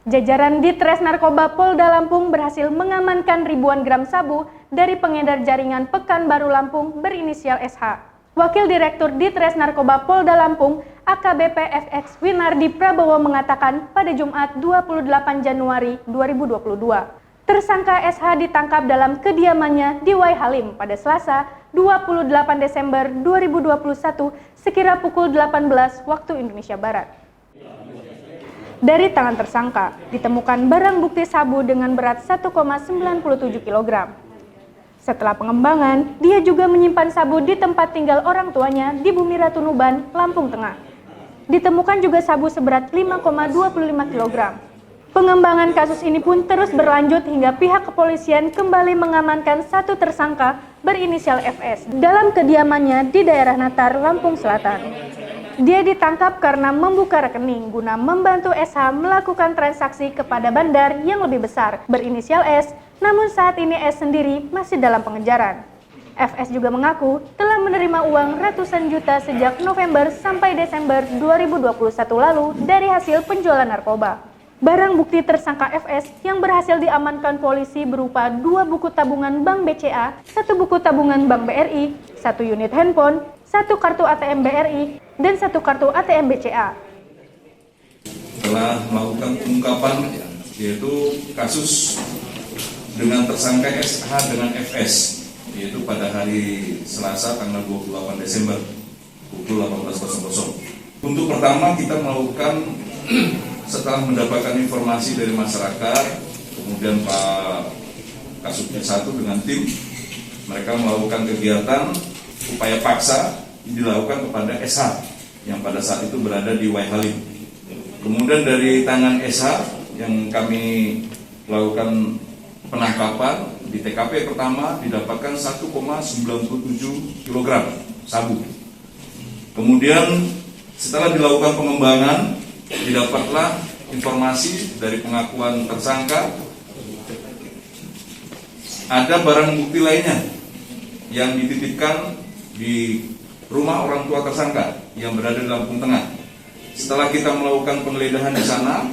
Jajaran Ditres Narkoba Polda Lampung berhasil mengamankan ribuan gram sabu dari pengedar jaringan Pekanbaru Lampung berinisial SH. Wakil Direktur Ditres Narkoba Polda Lampung, AKBP FX Winardi Prabowo mengatakan pada Jumat 28 Januari 2022. Tersangka SH ditangkap dalam kediamannya di Waihalim pada Selasa 28 Desember 2021 sekira pukul 18 waktu Indonesia Barat. Dari tangan tersangka, ditemukan barang bukti sabu dengan berat 1,97 kg. Setelah pengembangan, dia juga menyimpan sabu di tempat tinggal orang tuanya di Bumi Ratu Nuban, Lampung Tengah. Ditemukan juga sabu seberat 5,25 kg. Pengembangan kasus ini pun terus berlanjut hingga pihak kepolisian kembali mengamankan satu tersangka berinisial FS dalam kediamannya di daerah Natar, Lampung Selatan. Dia ditangkap karena membuka rekening guna membantu SH melakukan transaksi kepada bandar yang lebih besar berinisial S, namun saat ini S sendiri masih dalam pengejaran. FS juga mengaku telah menerima uang ratusan juta sejak November sampai Desember 2021 lalu dari hasil penjualan narkoba. Barang bukti tersangka FS yang berhasil diamankan polisi berupa 2 buku tabungan Bank BCA, 1 buku tabungan Bank BRI, 1 unit handphone, 1 kartu ATM BRI, dan 1 kartu ATM BCA. Telah melakukan pengungkapan yaitu kasus dengan tersangka SH dengan FS, yaitu pada hari Selasa tanggal 28 Desember pukul 18.00. Untuk pertama kita melakukan setelah mendapatkan informasi dari masyarakat, kemudian Pak Kasubdit 1 dengan tim, mereka melakukan kegiatan upaya paksa dilakukan kepada SH yang pada saat itu berada di Waihalim. Kemudian dari tangan SH yang kami lakukan penangkapan di TKP pertama didapatkan 1,97 kg sabu. Kemudian setelah dilakukan pengembangan didapatlah informasi dari pengakuan tersangka ada barang bukti lainnya yang dititipkan di rumah orang tua tersangka yang berada di Lampung Tengah. Setelah kita melakukan penggeledahan di sana,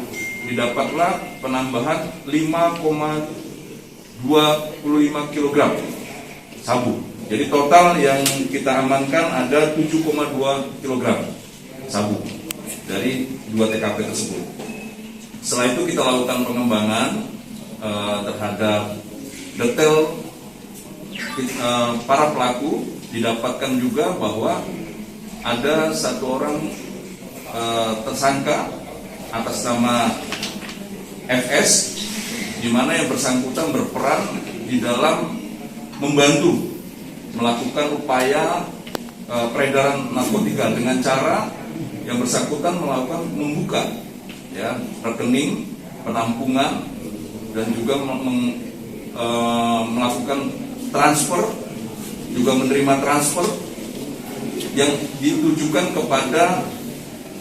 didapatlah penambahan 5,25 kg sabu. Jadi total yang kita amankan ada 7,2 kg sabu dari 2 TKP tersebut. Setelah itu kita lakukan pengembangan terhadap detail para pelaku. Didapatkan juga bahwa ada satu orang tersangka atas nama FS, di mana yang bersangkutan berperan di dalam membantu melakukan upaya peredaran narkotika dengan cara yang bersangkutan membuka ya rekening penampungan dan juga melakukan transfer, juga menerima transfer yang ditujukan kepada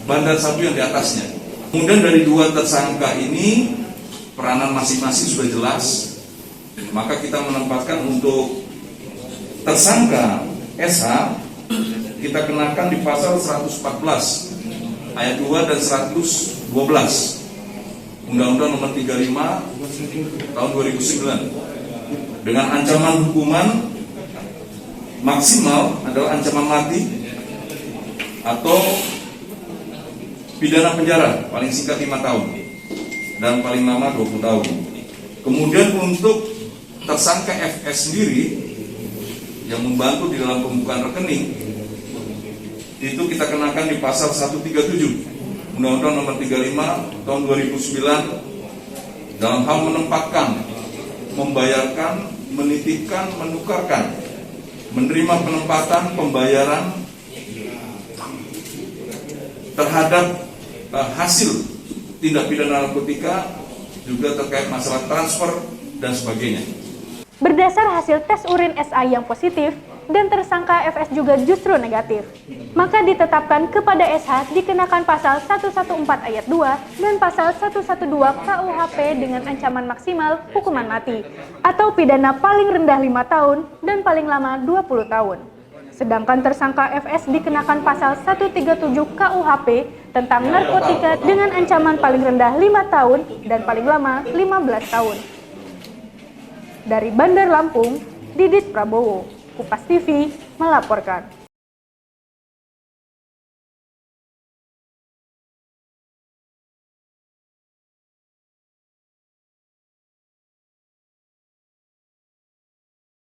bandar sabu yang di atasnya. Kemudian dari 2 tersangka ini peranan masing-masing sudah jelas, maka kita menempatkan untuk tersangka SH kita kenakan di pasal 114 ayat 2 dan 112 Undang-Undang Nomor 35 tahun 2009 dengan ancaman hukuman maksimal adalah ancaman mati atau pidana penjara paling singkat 5 tahun dan paling lama 20 tahun. Kemudian untuk tersangka FS sendiri yang membantu di dalam pembukaan rekening itu kita kenakan di pasal 137 Undang-Undang Nomor 35 tahun 2009 dalam hal menempatkan, membayarkan, menitipkan, menukarkan, menerima penempatan pembayaran terhadap hasil tindak pidana narkotika, juga terkait masalah transfer dan sebagainya. Berdasar hasil tes urin SA yang positif dan tersangka FS juga justru negatif, maka ditetapkan kepada SH dikenakan pasal 114 ayat 2 dan pasal 112 KUHP dengan ancaman maksimal hukuman mati atau pidana paling rendah 5 tahun dan paling lama 20 tahun. Sedangkan tersangka FS dikenakan pasal 137 KUHP tentang narkotika dengan ancaman paling rendah 5 tahun dan paling lama 15 tahun. Dari Bandar Lampung, Didit Prabowo, Kupas TV melaporkan.